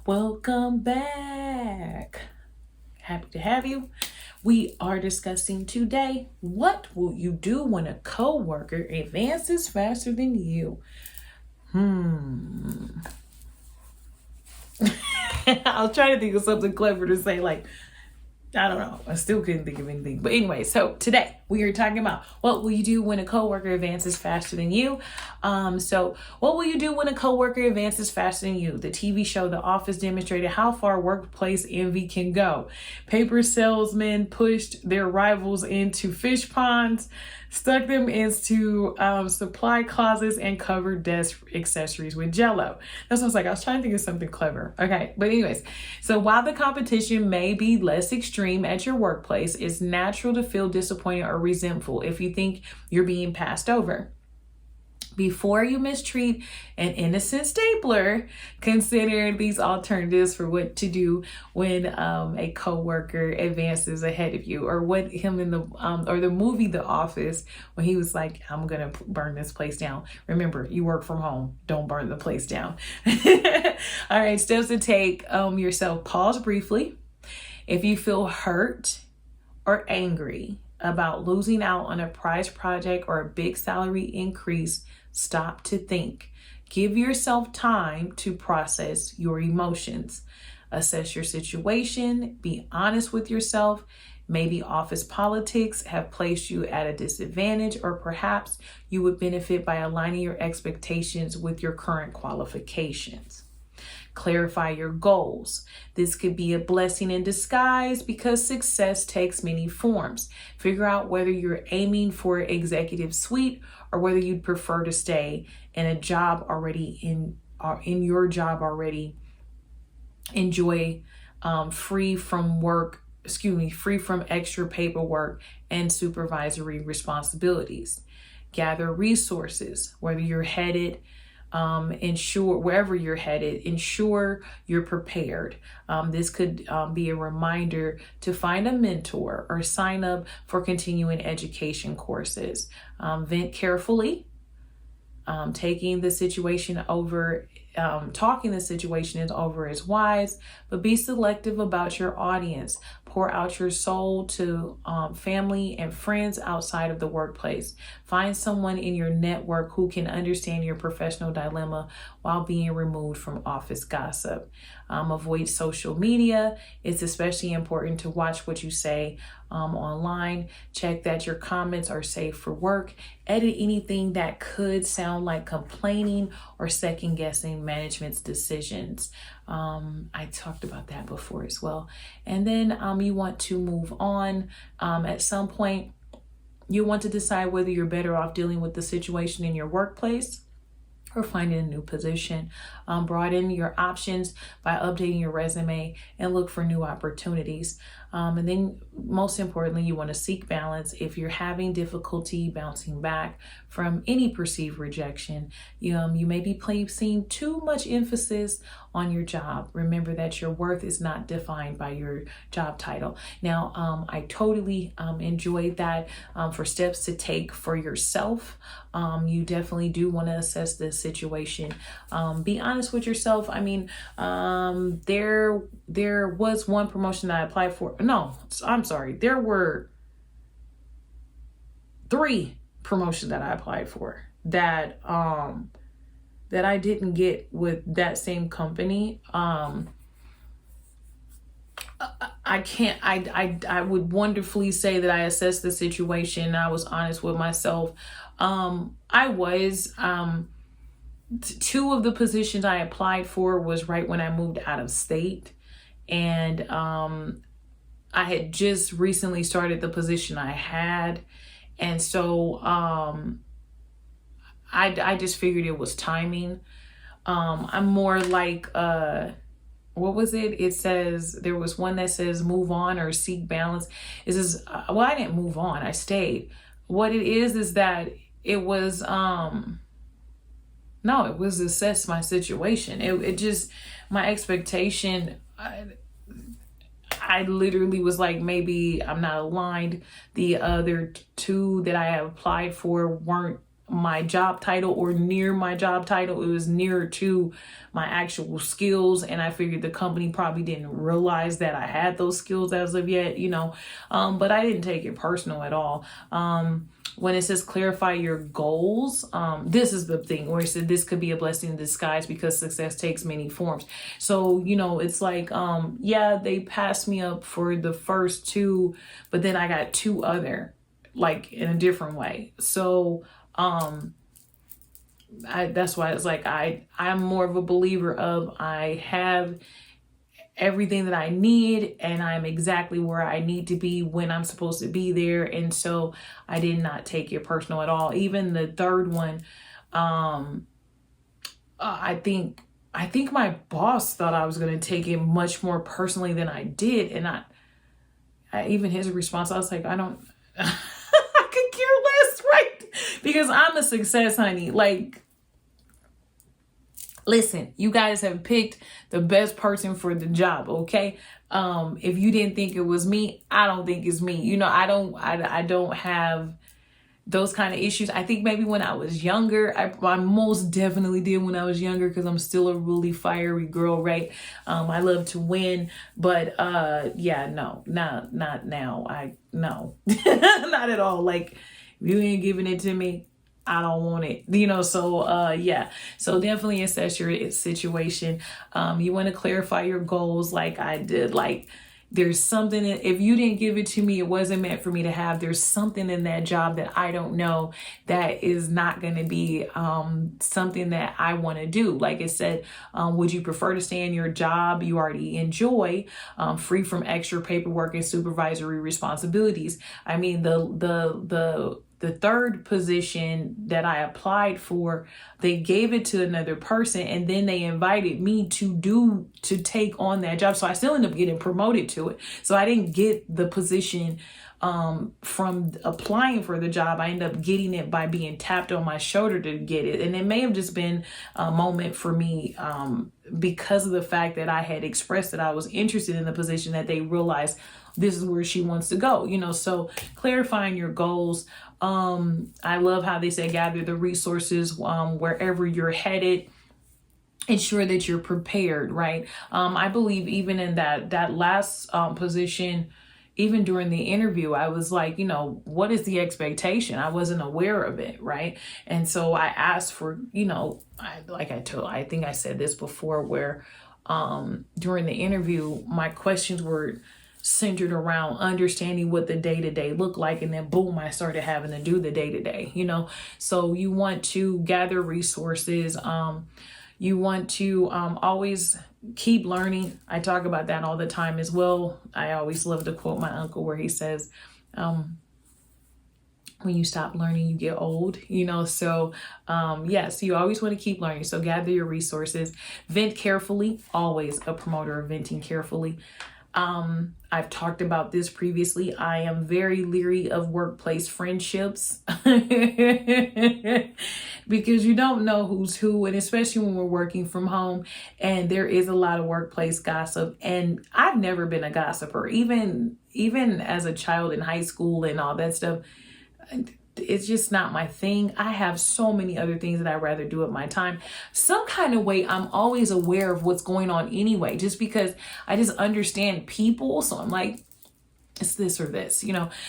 Welcome back. Happy to have you. We are discussing today, what will you do when a coworker advances faster than you? I was trying to think of something clever to say, like, I don't know. I still couldn't think of anything. But anyway, so today we are talking about what will you do when a coworker advances faster than you? So what will you do when a coworker advances faster than you? The TV show The Office demonstrated how far workplace envy can go. Paper salesmen pushed their rivals into fish ponds, stuck them into supply closets, and covered desk accessories with Jell-O. That's what I was like. I was trying to think of something clever. Okay, but anyways, so while the competition may be less extreme at your workplace, it's natural to feel disappointed or resentful if you think you're being passed over. Before you mistreat an innocent stapler, consider these alternatives for what to do when a coworker advances ahead of you, or what him in the or the movie The Office, when he was like, "I'm gonna burn this place down." Remember, you work from home. Don't burn the place down. All right, steps to take yourself. Pause briefly. If you feel hurt or angry about losing out on a prize project or a big salary increase, stop to think. Give yourself time to process your emotions. Assess your situation. Be honest with yourself. Maybe office politics have placed you at a disadvantage, or perhaps you would benefit by aligning your expectations with your current qualifications. Clarify your goals. This could be a blessing in disguise because success takes many forms. Figure out whether you're aiming for executive suite or whether you'd prefer to stay in a job already in your job already. Enjoy free from extra paperwork and supervisory responsibilities. Gather resources, whether you're headed wherever you're headed, ensure you're prepared. This could be a reminder to find a mentor or sign up for continuing education courses. Vent carefully. Talking the situation is over is wise, but be selective about your audience. Pour out your soul to family and friends outside of the workplace. Find someone in your network who can understand your professional dilemma while being removed from office gossip. Avoid social media. It's especially important to watch what you say online. Check that your comments are safe for work. Edit anything that could sound like complaining or second guessing management's decisions. I talked about that before as well. And then you want to move on. At some point, you want to decide whether you're better off dealing with the situation in your workplace or finding a new position. Broaden your options by updating your resume and look for new opportunities. And then most importantly, you want to seek balance. If you're having difficulty bouncing back from any perceived rejection, you may be placing too much emphasis on your job. Remember that your worth is not defined by your job title. Now, I totally enjoyed that for steps to take for yourself. You definitely do want to assess this situation. Be honest with yourself. I mean, there was one promotion that I applied for. No, I'm sorry. There were 3 promotions that I applied for that I didn't get with that same company. I would wonderfully say that I assessed the situation. I was honest with myself. I was, 2 of the positions I applied for was right when I moved out of state. And, I had just recently started the position I had. And so, I just figured it was timing. I'm more like, what was it? It says, there was one that says move on or seek balance. It says, well, I didn't move on. I stayed. What it is that it was, it was assess my situation. It just, my expectation, I literally was like, maybe I'm not aligned. The other 2 that I applied for weren't my job title or near my job title. It was nearer to my actual skills. And I figured the company probably didn't realize that I had those skills as of yet, but I didn't take it personal at all. When it says clarify your goals, this is the thing where it said this could be a blessing in disguise because success takes many forms. So, it's like, they passed me up for the first two, but then I got two other, like in a different way. So, that's why it's like, I'm more of a believer of I have everything that I need and I'm exactly where I need to be when I'm supposed to be there. And so I did not take it personal at all. Even the third one, I think my boss thought I was going to take it much more personally than I did. And I even his response, I was like, I don't, I could care less, right? Because I'm a success, honey. Like, listen, you guys have picked the best person for the job, okay? If you didn't think it was me, I don't think it's me. I don't have those kind of issues. I think maybe when I was younger, I most definitely did when I was younger because I'm still a really fiery girl, right? I love to win, but no, not now. No, not at all. Like, if you ain't giving it to me, I don't want it, so definitely assess your situation. You want to clarify your goals like I did. Like, there's something, if you didn't give it to me, it wasn't meant for me to have. There's something in that job that I don't know that is not going to be something that I want to do. Like it said, would you prefer to stay in your job you already enjoy, free from extra paperwork and supervisory responsibilities? I mean, the third position that I applied for, they gave it to another person and then they invited me to take on that job. So I still ended up getting promoted to it. So I didn't get the position from applying for the job. I ended up getting it by being tapped on my shoulder to get it. And it may have just been a moment for me because of the fact that I had expressed that I was interested in the position, that they realized this is where she wants to go, so clarifying your goals. I love how they say gather the resources wherever you're headed. Ensure that you're prepared, right? I believe even in that last position, even during the interview, I was like, what is the expectation? I wasn't aware of it, right? And so I asked for, I think I said this before, where during the interview, my questions were centered around understanding what the day-to-day looked like, and then boom, I started having to do the day-to-day, so you want to gather resources. You want to always keep learning. I talk about that all the time as well. I always love to quote my uncle where he says, when you stop learning, you get old, so yes, you always want to keep learning. So gather your resources, vent carefully, always a promoter of venting carefully. I've talked about this previously. I am very leery of workplace friendships because you don't know who's who, and especially when we're working from home and there is a lot of workplace gossip. And I've never been a gossiper, even as a child in high school and all that stuff. It's just not my thing. I have so many other things that I'd rather do at my time. Some kind of way, I'm always aware of what's going on anyway, just because I just understand people. So I'm like, it's this or this,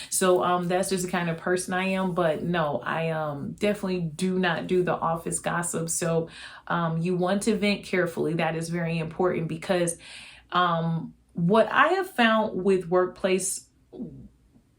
So that's just the kind of person I am. But no, I definitely do not do the office gossip. So you want to vent carefully. That is very important because what I have found with workplace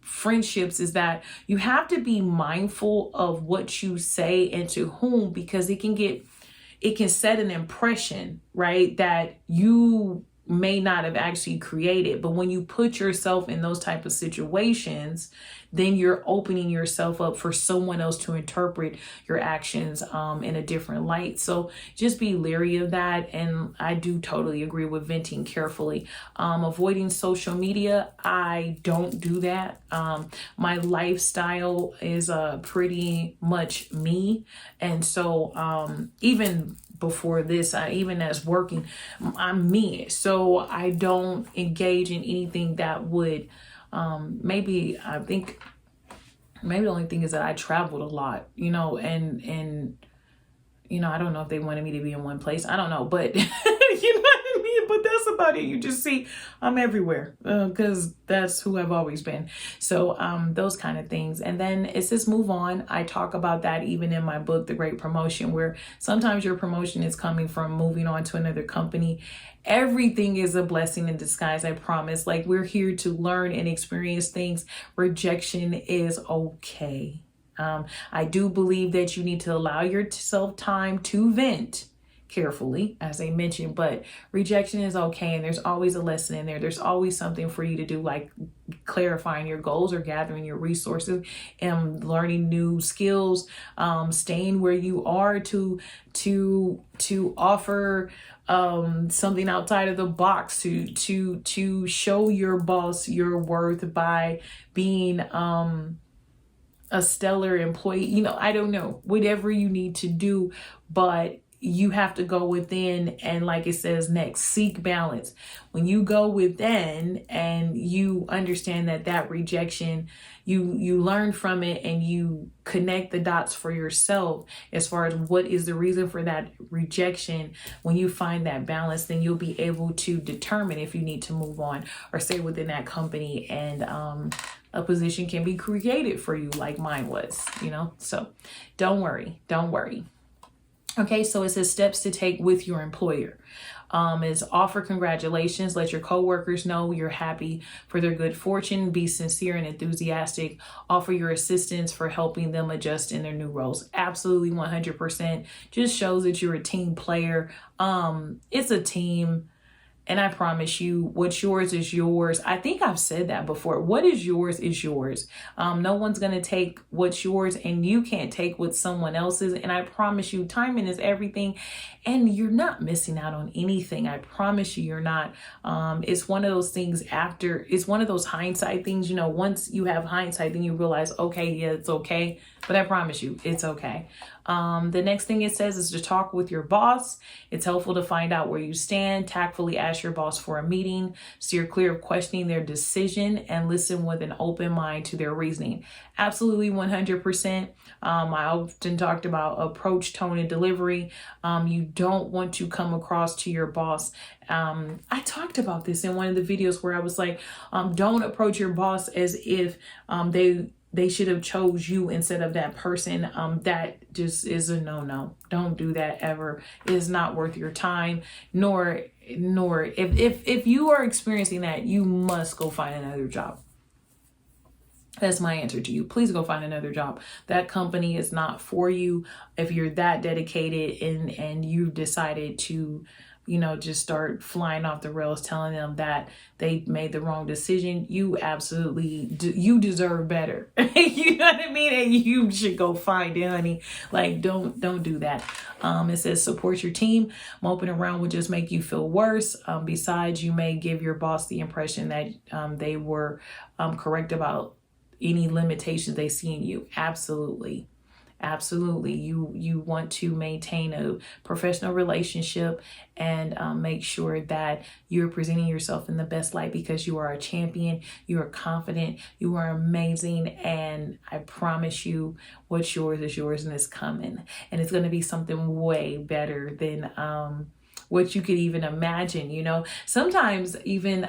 friendships is that you have to be mindful of what you say and to whom, because it can set an impression, right, that you may not have actually created. But when you put yourself in those type of situations, then you're opening yourself up for someone else to interpret your actions in a different light. So just be leery of that. And I do totally agree with venting carefully. Avoiding social media, I don't do that. My lifestyle is pretty much me. And so even before this, even as working, I'm me. So I don't engage in anything that would maybe, I think Maybe the only thing is that I traveled a lot, you know, and you know, I don't know if they wanted me to be in one place. I don't know, but you know what I mean? But that's about it. You just see I'm everywhere because that's who I've always been. So those kind of things. And then it says move on. I talk about that even in my book, The Great Promotion, where sometimes your promotion is coming from moving on to another company. Everything is a blessing in disguise, I promise. Like, we're here to learn and experience things. Rejection is okay. I do believe that you need to allow yourself time to vent carefully, as I mentioned, but rejection is okay. And there's always a lesson in there. There's always something for you to do, like clarifying your goals or gathering your resources and learning new skills, staying where you are to offer something outside of the box, to show your boss your worth by being a stellar employee. You know, I don't know, whatever you need to do, but you have to go within and, like it says next, seek balance. When you go within and you understand that rejection, you learn from it and you connect the dots for yourself as far as what is the reason for that rejection. When you find that balance, then you'll be able to determine if you need to move on or stay within that company, and a position can be created for you like mine was, you know? So don't worry. Okay, so it says steps to take with your employer. Is offer congratulations. Let your coworkers know you're happy for their good fortune. Be sincere and enthusiastic. Offer your assistance for helping them adjust in their new roles. Absolutely 100%. Just shows that you're a team player. It's a team. And I promise you, what's yours is yours. I think I've said that before. What is yours is yours. No one's going to take what's yours, and you can't take what someone else's. And I promise you, timing is everything. And you're not missing out on anything. I promise you're not. It's one of those things it's one of those hindsight things. You know, once you have hindsight, then you realize, okay, yeah, it's okay. But I promise you, it's okay. The next thing it says is to talk with your boss. It's helpful to find out where you stand. Tactfully ask your boss for a meeting. Steer clear of questioning their decision and listen with an open mind to their reasoning. Absolutely 100%. I often talked about approach, tone, and delivery. You don't want to come across to your boss. I talked about this in one of the videos where I was like, don't approach your boss as if they should have chose you instead of that person. That just is a no. Don't do that ever. It is not worth your time, nor if you are experiencing that, you must go find another job. That's my answer to you. Please go find another job. That company is not for you. If you're that dedicated and you've decided to, you know, just start flying off the rails, telling them that they made the wrong decision, you absolutely you deserve better. You know what I mean? And you should go find it, honey. Like, don't do that. It says support your team. Moping around will just make you feel worse. Besides, you may give your boss the impression that they were correct about any limitations they see in you. Absolutely. You want to maintain a professional relationship and make sure that you're presenting yourself in the best light, because you are a champion, you are confident, you are amazing, and I promise you, what's yours is yours, and it's coming, and it's going to be something way better than what you could even imagine. You know, sometimes even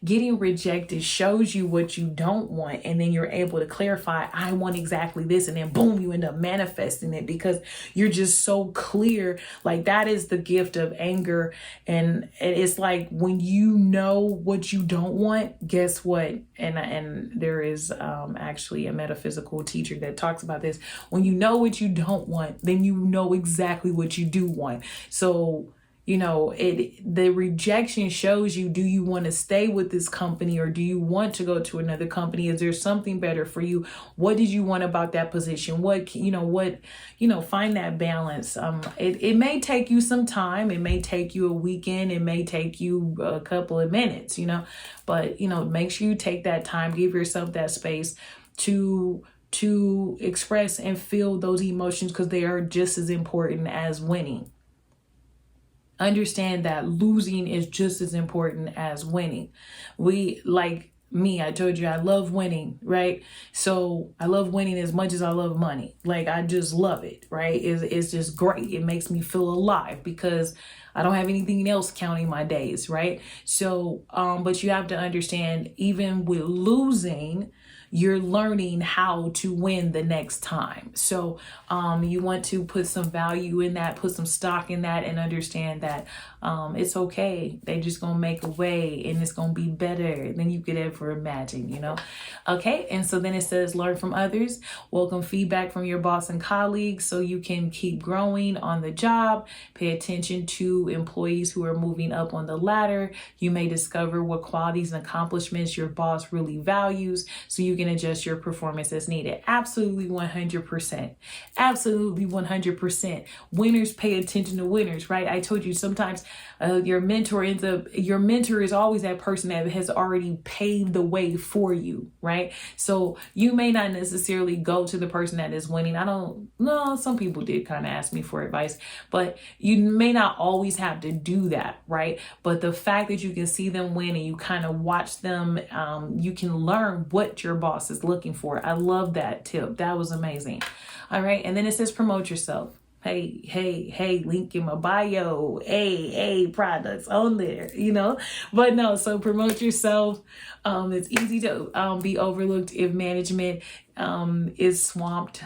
getting rejected shows you what you don't want, and then you're able to clarify, I want exactly this, and then boom, you end up manifesting it because you're just so clear. Like, that is the gift of anger. And it's like, when you know what you don't want, guess what? And there is actually a metaphysical teacher that talks about this. When you know what you don't want, then you know exactly what you do want. So, you know, the rejection shows you, do you want to stay with this company, or do you want to go to another company? Is there something better for you? What did you want about that position? Find that balance. It may take you some time. It may take you a weekend. It may take you a couple of minutes, but, make sure you take that time, give yourself that space to express and feel those emotions, because they are just as important as winning. Understand that losing is just as important as winning. me, I told you I love winning, right? So I love winning as much as I love money. Like, I just love it, right? It's just great. It makes me feel alive because I don't have anything else counting my days, right? So, but you have to understand, even with losing, you're learning how to win the next time. So you want to put some value in that, put some stock in that, and understand that it's okay. They just gonna make a way, and it's gonna be better than you could ever imagine, you know? Okay, and so then it says learn from others, welcome feedback from your boss and colleagues so you can keep growing on the job, pay attention to employees who are moving up on the ladder. You may discover what qualities and accomplishments your boss really values so you can adjust your performance as needed. Absolutely 100%. Absolutely 100%. Winners pay attention to winners, right? I told you sometimes your mentor is always that person that has already paved the way for you, right? So you may not necessarily go to the person that is winning. I don't know. Some people did kind of ask me for advice, but you may not always have to do that, right? But the fact that you can see them win and you kind of watch them, you can learn what your boss is looking for. I love that tip. That was amazing. All right. And then it says promote yourself. Hey, link in my bio, hey, products on there, you know, but no, so promote yourself. It's easy to be overlooked if management is swamped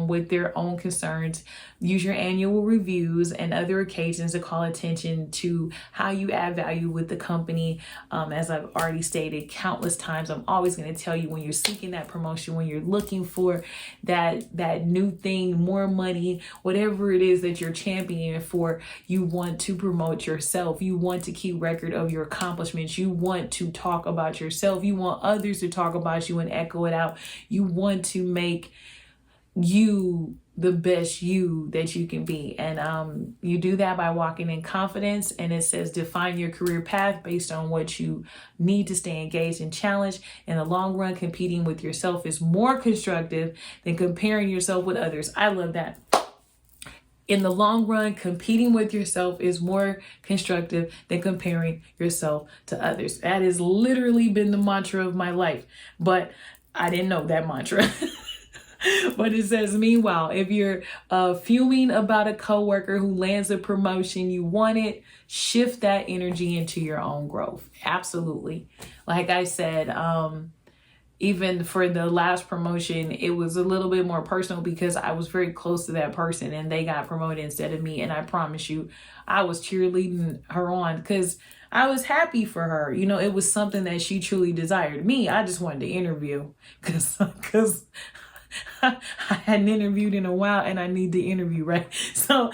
with their own concerns. Use your annual reviews and other occasions to call attention to how you add value with the company. As I've already stated countless times, I'm always going to tell you, when you're seeking that promotion, when you're looking for that new thing, more money, whatever it is that you're championing for, you want to promote yourself. You want to keep record of your accomplishments. You want to talk about yourself. You want others to talk about you and echo it out. You want to make you the best you that you can be. And you do that by walking in confidence. And it says define your career path based on what you need to stay engaged and challenged. In the long run, competing with yourself is more constructive than comparing yourself with others. I love that. In the long run, competing with yourself is more constructive than comparing yourself to others. That has literally been the mantra of my life, but I didn't know that mantra. But it says, meanwhile, if you're fuming about a coworker who lands a promotion you wanted, shift that energy into your own growth. Absolutely. Like I said, even for the last promotion, it was a little bit more personal because I was very close to that person and they got promoted instead of me. And I promise you, I was cheerleading her on because I was happy for her. You know, it was something that she truly desired. Me, I just wanted to interview because I hadn't interviewed in a while and I need the interview, right? So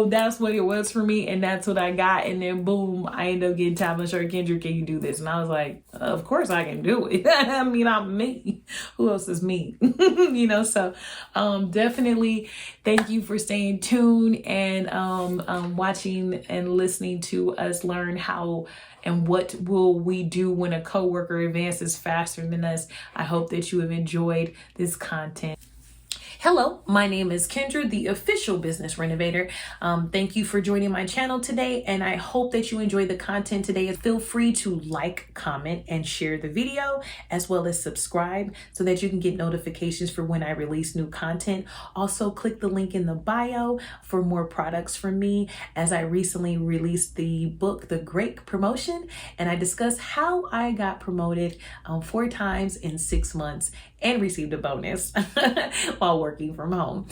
that's what it was for me, and that's what I got. And then boom, I ended up getting tapped on the shoulder, Kendra, can you do this? And I was like, of course I can do it. I mean, I'm me. Who else is me? You know, so definitely thank you for staying tuned and watching and listening to us learn how and what will we do when a coworker advances faster than us. I hope that you have enjoyed this content. Hello, my name is Kendra, the official business renovator. Thank you for joining my channel today, and I hope that you enjoyed the content today. Feel free to like, comment, and share the video, as well as subscribe so that you can get notifications for when I release new content. Also, click the link in the bio for more products from me, as I recently released the book, The Great Promotion, and I discuss how I got promoted 4 times in 6 months and received a bonus while working from home.